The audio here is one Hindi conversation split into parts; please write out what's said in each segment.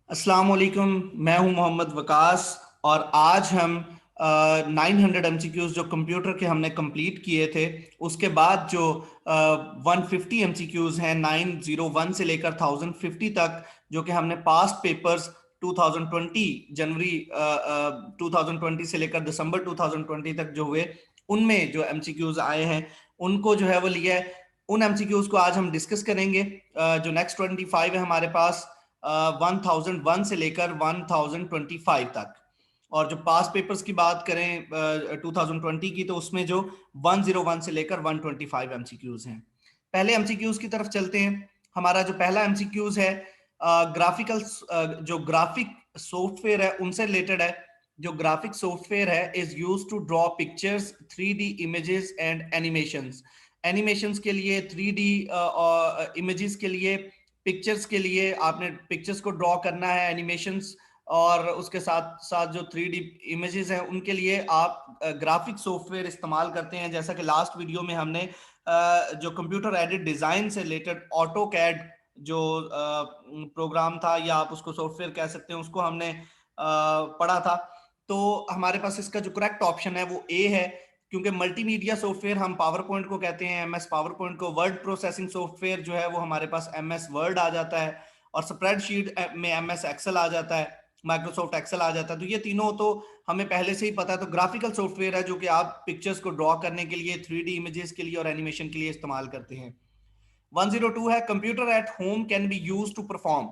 अस्सलाम वालेकुम। मैं हूं मोहम्मद वकास और आज हम 900 एमसीक्यूज जो कंप्यूटर के हमने कंप्लीट किए थे उसके बाद जो 150 एमसीक्यूज हैं 901 से लेकर 1050 तक जो कि हमने पास्ट पेपर्स 2020 जनवरी 2020 से लेकर दिसंबर 2020 तक जो हुए उनमें जो एमसीक्यूज आए हैं उनको जो है वो लिया है। उन एमसीक्यूज को आज हम डिस्कस करेंगे। जो नेक्स्ट 25 है हमारे पास 1001 से लेकर 1025 तक। और जो पास पेपर्स की बात करें 2020 की तो उसमें जो 101 से लेकर 125 एमसीक्यूज हैं। पहले एमसीक्यूज की तरफ चलते हैं। हमारा जो पहला एमसीक्यूज है ग्राफिकल जो ग्राफिक सॉफ्टवेयर है उनसे रिलेटेड है। जो ग्राफिक सॉफ्टवेयर है is use to draw pictures 3D images and animations. Animations के लिए 3D इमेजेस के लिए पिक्चर्स के लिए आपने पिक्चर्स को ड्रॉ करना है एनिमेशंस और उसके साथ साथ जो 3D इमेजेस हैं उनके लिए आप ग्राफिक सॉफ्टवेयर इस्तेमाल करते हैं। जैसा कि लास्ट वीडियो में हमने जो कंप्यूटर एडेड डिजाइन से रिलेटेड ऑटो कैड जो प्रोग्राम था या आप उसको सॉफ्टवेयर कह सकते हैं उसको हमने पढ़ा था। तो हमारे पास इसका जो करेक्ट ऑप्शन है वो ए है, क्योंकि मल्टीमीडिया सॉफ्टवेयर हम पावर पॉइंट को कहते हैं, एमएस पावर पॉइंट को। वर्ड प्रोसेसिंग सॉफ्टवेयर जो है वो हमारे पास एमएस वर्ड आ जाता है और स्प्रेडशीट में एमएस एक्सेल आ जाता है, माइक्रोसॉफ्ट एक्सेल आ जाता है। तो ये तीनों तो हमें पहले से ही पता है। तो ग्राफिकल सॉफ्टवेयर है जो कि आप पिक्चर्स को ड्रॉ करने के लिए, 3D इमेजेस के लिए और एनिमेशन के लिए इस्तेमाल करते हैं। 102 है computer at home can be use to perform.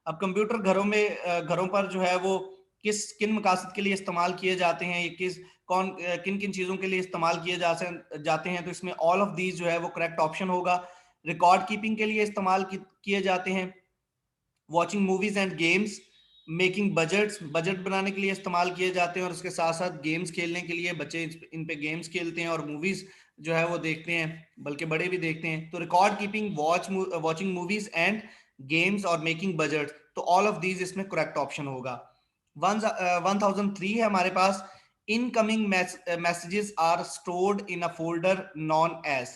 अब कंप्यूटर घरों में घरों पर जो है वो किन मकासद के लिए इस्तेमाल किए जाते हैं, ये किन किन चीजों के लिए इस्तेमाल किए जाते हैं। तो इसमें ऑल ऑफ दीज जो है वो करेक्ट ऑप्शन होगा। रिकॉर्ड कीपिंग के लिए इस्तेमाल किए जाते हैं, watching movies and games, making budget बनाने के लिए इस्तेमाल किए जाते हैं और उसके साथ साथ गेम्स खेलने के लिए बच्चे इन पे गेम्स खेलते हैं और मूवीज जो है वो देखते हैं, बल्कि बड़े भी देखते हैं। तो record keeping, watching movies and games और मेकिंग बजट, तो ऑल ऑफ दीज इसमें करेक्ट ऑप्शन होगा। 1003 है हमारे पास, incoming messages are stored in a folder known as.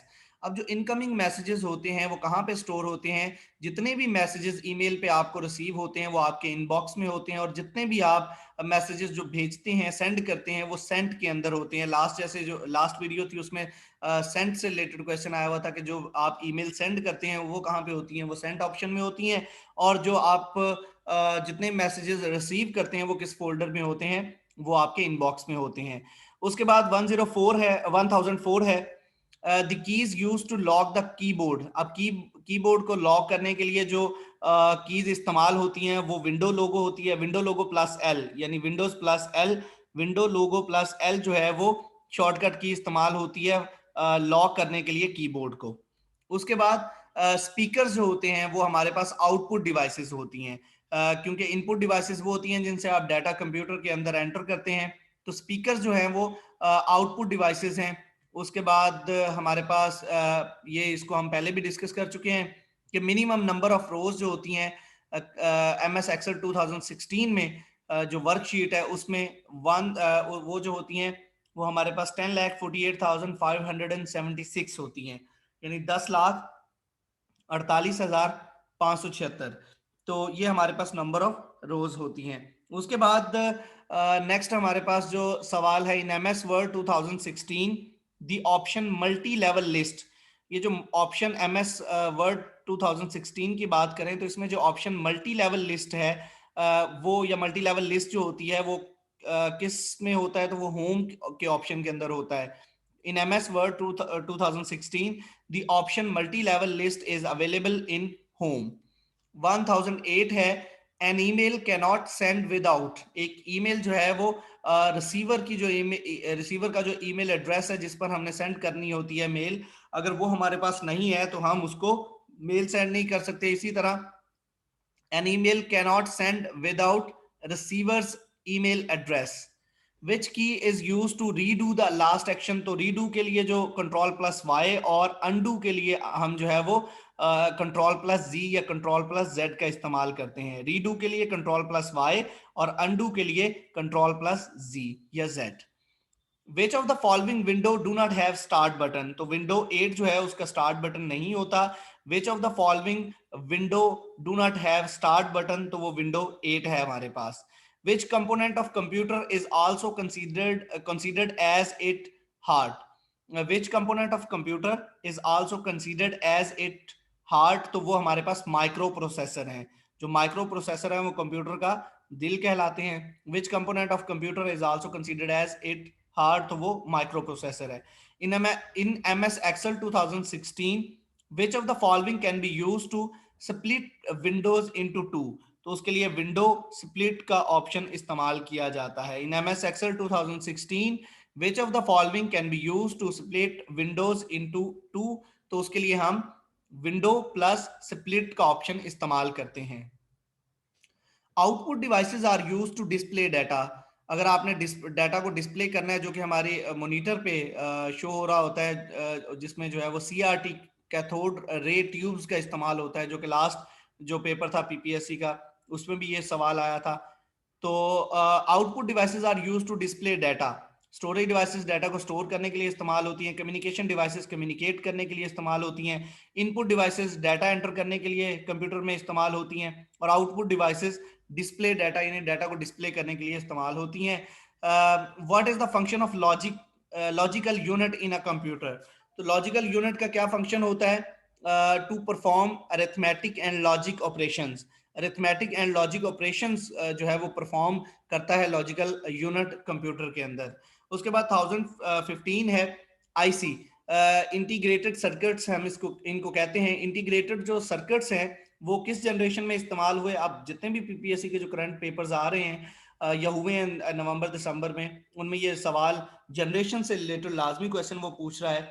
अब जो इनकमिंग मैसेजेस होते हैं वो कहाँ पे स्टोर होते हैं? जितने भी मैसेजेस ईमेल पे आपको रिसीव होते हैं वो आपके इनबॉक्स में होते हैं, और जितने भी आप मैसेजेस जो भेजते हैं, सेंड करते हैं, वो सेंट के अंदर होते हैं। जैसे जो लास्ट वीडियो थी उसमें सेंट से रिलेटेड क्वेश्चन आया हुआ था कि जो आप ईमेल सेंड करते हैं वो कहाँ पे होती हैं? वो सेंट ऑप्शन में होती हैं। और जो आप जितने मैसेजेस रिसीव करते हैं वो किस फोल्डर में होते हैं? वो आपके इनबॉक्स में होते हैं। उसके बाद 1004 है the keys use to lock the keyboard. अब कीबोर्ड को लॉक करने के लिए जो कीज इस्तेमाल होती हैं वो विंडो लोगो होती है, विंडो लोगो प्लस एल, यानी विंडोज प्लस एल। विंडो लोगो प्लस एल जो है वो शॉर्टकट की इस्तेमाल होती है लॉक करने के लिए कीबोर्ड को। उसके बाद स्पीकर जो होते हैं वो हमारे पास आउटपुट डिवाइसेस होती हैं, क्योंकि इनपुट डिवाइसेस वो होती हैं जिनसे आप डाटा कंप्यूटर के अंदर एंटर करते हैं। तो स्पीकर जो हैं वो आउटपुट डिवाइसेस हैं। उसके बाद हमारे पास ये इसको हम पहले भी डिस्कस कर चुके हैं कि मिनिमम नंबर ऑफ रोज जो होती हैं एम एस एक्सेल 2016 में जो वर्कशीट है उसमें वो जो होती हैं वो हमारे पास 10,48,576 होती हैं, यानी 10,48,576। तो ये हमारे पास नंबर ऑफ रोज होती हैं। उसके बाद नेक्स्ट हमारे पास जो सवाल है, in M S Word 2016 the option multi level list. ये जो ऑप्शन एम एस वर्ड 2016 की बात करें तो इसमें जो ऑप्शन मल्टी लेवल लिस्ट है वो या मल्टी लेवल लिस्ट जो होती है वो किस में होता है? तो वो होम के ऑप्शन के अंदर होता है। In M S Word 2016 the option multi level list is available in home. 1008 है an email can not send without. एक ईमेल जो है वो रिसीवर की जो रिसीवर का जो ईमेल एड्रेस है जिस पर हमने सेंड करनी होती है मेल, अगर वो हमारे पास नहीं है तो हम उसको मेल सेंड नहीं कर सकते। इसी तरह an email cannot send without receiver's email address. Which key is used to redo the last action? तो redo के लिए जो कंट्रोल प्लस वाई और undo के लिए हम जो है वो कंट्रोल प्लस जी या कंट्रोल प्लस जेड का इस्तेमाल करते हैं। रीडू के लिए कंट्रोल प्लस वाई और undo के लिए कंट्रोल प्लस जी या Z. Which of the following window do not have start button, तो विंडो 8 जो है उसका स्टार्ट बटन नहीं होता। Which of the following window do not have start button, तो वो विंडो 8 है हमारे पास। Which component of computer is also considered as it heart, which component of computer is also considered as it heart, तो वो हमारे पास माइक्रो प्रोसेसर है। जो माइक्रो प्रोसेसर है वो कंप्यूटर का दिल कहलाते हैं। Which component of computer is also considered as it hard, तो वो माइक्रो प्रोसेसर है। In MS Excel 2016 which of the following can be use to split windows into two, तो उसके लिए विंडो स्प्लिट का ऑप्शन इस्तेमाल किया जाता है। In MS Excel 2016 which of the following can be use to split windows into two, तो उसके लिए हम विंडो प्लस स्प्लिट का ऑप्शन इस्तेमाल करते हैं। Output devices are use to display data, अगर आपने डाटा को डिस्प्ले करना है जो कि हमारे मॉनिटर पे शो हो रहा होता है, जिसमें जो है वो CRT कैथोड रे ट्यूब्स का इस्तेमाल होता है, जो कि लास्ट जो पेपर था PPSC का उसमें भी ये सवाल आया था। तो output devices are use to display data. Storage devices data को स्टोर करने के लिए इस्तेमाल होती हैं। कम्युनिकेशन डिवाइसेस कम्युनिकेट करने के लिए इस्तेमाल होती हैं। इनपुट डिवाइसेस डाटा एंटर करने के लिए कंप्यूटर में इस्तेमाल होती हैं। और आउटपुट डिवाइसेस डिस्प्ले डाटा, यानी डाटा को डिस्प्ले करने के लिए इस्तेमाल होती हैं। What is the function of logical unit in a computer, तो लॉजिकल यूनिट का क्या फंक्शन होता है? To perform arithmetic and logic operations. Arithmetic and logic operations जो है वो परफॉर्म करता है लॉजिकल यूनिट कंप्यूटर के अंदर। उसके बाद 1015 है IC, इंटीग्रेटेड सर्किट्स हम इनको कहते हैं। इंटीग्रेटेड जो सर्किट्स हैं वो किस जनरेशन में इस्तेमाल हुए? अब जितने भी PPSC के जो करंट पेपर्स आ रहे हैं या हुए हैं नवंबर दिसंबर में, उनमें ये सवाल जनरेशन से रिलेटेड लाजमी क्वेश्चन वो पूछ रहा है।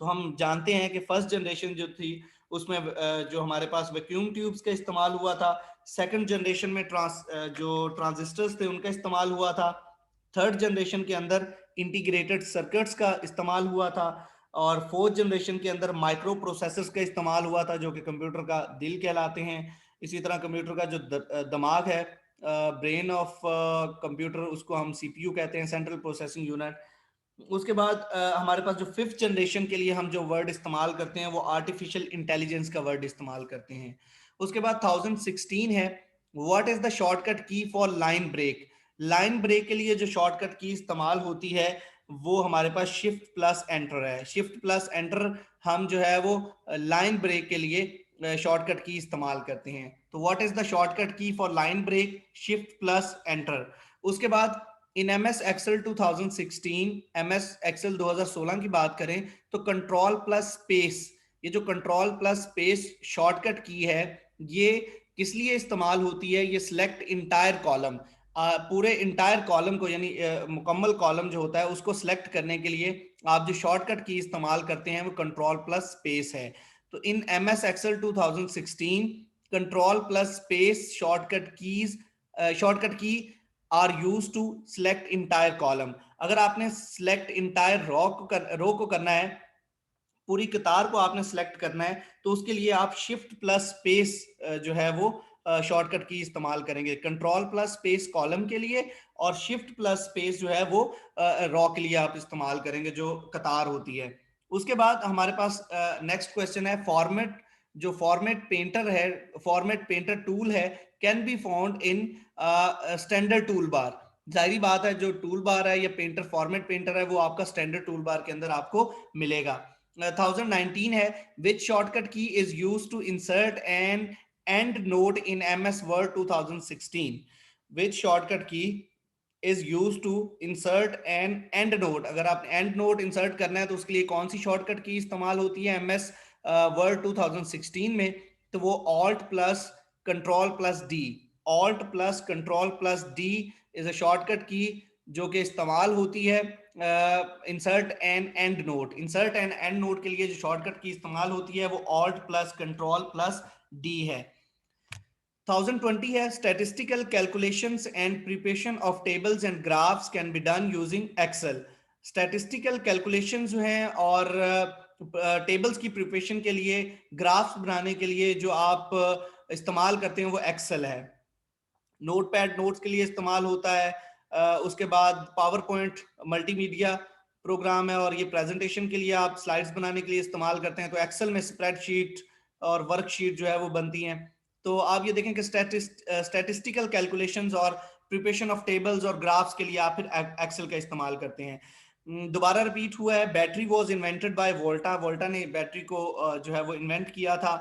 तो हम जानते हैं कि फर्स्ट जनरेशन जो थी उसमें जो हमारे पास वैक्यूम ट्यूब्स का इस्तेमाल हुआ था। सेकंड जनरेशन में जो ट्रांजिस्टर्स थे उनका इस्तेमाल हुआ था। थर्ड जनरेशन के अंदर इंटीग्रेटेड सर्किट्स का इस्तेमाल हुआ था। और फोर्थ जनरेशन के अंदर माइक्रो प्रोसेसर्स का इस्तेमाल हुआ था, जो कि कंप्यूटर का दिल कहलाते हैं। इसी तरह कंप्यूटर का जो दिमाग है, ब्रेन ऑफ कंप्यूटर, उसको हम CPU कहते हैं, सेंट्रल प्रोसेसिंग यूनिट। उसके बाद हमारे पास जो फिफ्थ जनरेशन के लिए हम जो वर्ड इस्तेमाल करते हैं वो आर्टिफिशियल इंटेलिजेंस का वर्ड इस्तेमाल करते हैं। उसके बाद 1016 है, what is the shortcut key for line break. Line break के लिए जो शॉर्टकट की इस्तेमाल होती है वो हमारे पास शिफ्ट प्लस एंटर है। शिफ्ट प्लस एंटर हम जो है वो लाइन ब्रेक के लिए शॉर्टकट की इस्तेमाल करते हैं। तो what is the shortcut key for line break? Shift plus enter. उसके बाद इन MS Excel 2016, MS Excel 2016 की बात करें तो कंट्रोल प्लस स्पेस, ये जो कंट्रोल प्लस स्पेस शॉर्टकट की है ये किस लिए इस्तेमाल होती है? ये सिलेक्ट इंटायर कॉलम, पूरे इंटायर कॉलम को, यानी मुकम्मल कॉलम जो होता है उसको सिलेक्ट करने के लिए आप जो शॉर्टकट की इस्तेमाल करते हैं वो कंट्रोल प्लस स्पेस है। तो in MS Excel 2016 control plus space shortcut key are use to select entire column. अगर आपने सिलेक्ट इंटायर रो को करना है, पूरी कतार को आपने सिलेक्ट करना है, तो उसके लिए आप शिफ्ट प्लस स्पेस जो है वो शॉर्टकट की इस्तेमाल करेंगे। कंट्रोल प्लस स्पेस कॉलम के लिए और शिफ्ट प्लस स्पेस जो है वो रो के लिए आप इस्तेमाल करेंगे, जो कतार होती है। उसके बाद हमारे पास नेक्स्ट क्वेश्चन है, फॉर्मेट, जो फॉर्मेट पेंटर है, फॉर्मेट पेंटर टूल है, can be found in standard tool bar. जाहिर बात है जो टूल बार है या पेंटर, फॉर्मेट पेंटर है, वो आपका स्टैंडर्ड टूल बार के अंदर आपको मिलेगा। 1019 है, which shortcut key is use to insert an end note इन MS Word 2016। Which shortcut key is use to insert an end note. अगर आप एंड नोट इंसर्ट करना है तो उसके लिए कौन सी शॉर्टकट की इस्तेमाल होती है MS Word 2016 में? तो वो alt plus control plus D, alt plus control plus D is a shortcut की जो कि इस्तेमाल होती है insert and and note. Insert and and note के लिए जो शॉर्टकट की इस्तेमाल होती है वो alt plus control plus D है। 1020 है, statistical calculations and preparation of tables and graphs can be done using Excel। statistical calculations जो हैं और टेबल्स की प्रिपरेशन के लिए, ग्राफ्स बनाने के लिए जो आप इस्तेमाल करते हैं वो एक्सेल है। नोटपैड नोट्स के लिए इस्तेमाल होता है, उसके बाद पावर पॉइंट मल्टीमीडिया प्रोग्राम है और ये प्रेजेंटेशन के लिए आप स्लाइड्स बनाने के लिए इस्तेमाल करते हैं। तो एक्सेल में स्प्रेडशीट और वर्कशीट जो है वो बनती हैं। तो आप ये देखें कि स्टैटिस्टिकल कैलकुलेशंस और प्रिपरेशन ऑफ टेबल्स और ग्राफ्स के लिए आप फिर एक्सेल का इस्तेमाल करते हैं। दोबारा रिपीट हुआ है, battery was invented by Volta. Volta ने बैटरी को जो है वो इन्वेंट किया था।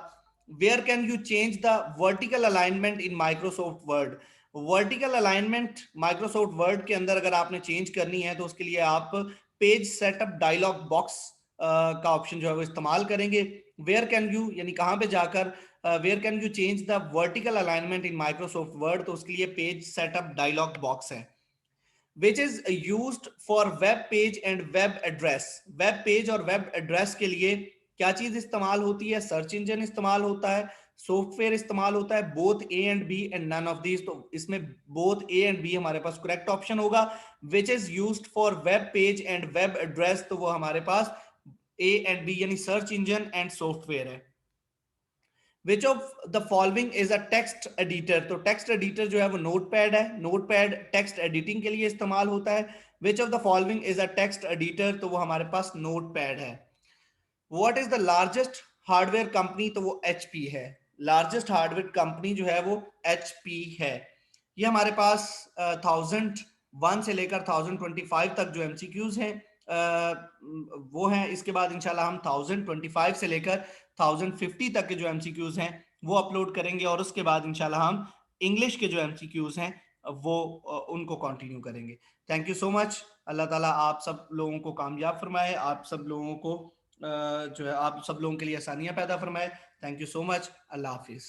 Where can you change the vertical alignment in Microsoft Word. Vertical alignment Microsoft Word के अंदर अगर आपने चेंज करनी है तो उसके लिए आप पेज सेटअप डायलॉग बॉक्स का ऑप्शन जो है वो इस्तेमाल करेंगे। वेयर कैन यू यानी कहां पे जाकर, where can you change the vertical alignment in Microsoft Word, तो उसके लिए पेज सेटअप डायलॉग बॉक्स है। which is used for web page and web address। Web page और वेब एड्रेस के लिए क्या चीज इस्तेमाल होती है? सर्च इंजन इस्तेमाल होता है, सॉफ्टवेयर इस्तेमाल होता है, both A and B and none of these. तो इसमें बोथ ए एंड बी हमारे पास करेक्ट ऑप्शन होगा। Which is used for web page and web address, तो वो हमारे पास ए एंड बी यानी सर्च इंजन एंड सॉफ्टवेयर है। विच of the following is a text editor. तो टेक्स्ट एडिटर जो है वो नोटपैड है। नोटपैड टेक्स्ट एडिटिंग के लिए इस्तेमाल होता है। विच of the following is a text editor, तो वो हमारे पास नोटपैड है। What is the largest hardware company, तो वो एचपी है। लार्जेस्ट हार्डवेयर कंपनी जो है वो एचपी है। ये हमारे पास 1001 से लेकर 1025 तक जो एमसीक्यूज हैं वो हैं। इसके बाद इंशाल्लाह हम 1025 से लेकर 1050 तक के जो एमसीक्यूज हैं वो अपलोड करेंगे और उसके बाद इंशाल्लाह हम इंग्लिश के जो एमसीक्यूज हैं वो उनको कंटिन्यू करेंगे। Thank you so much. Allah ताला आप सब लोगों को कामयाब फरमाए, आप सब लोगों को जो है आप सब लोगों के लिए आसानियां पैदा फरमाए। Thank you so much. Allah Hafiz.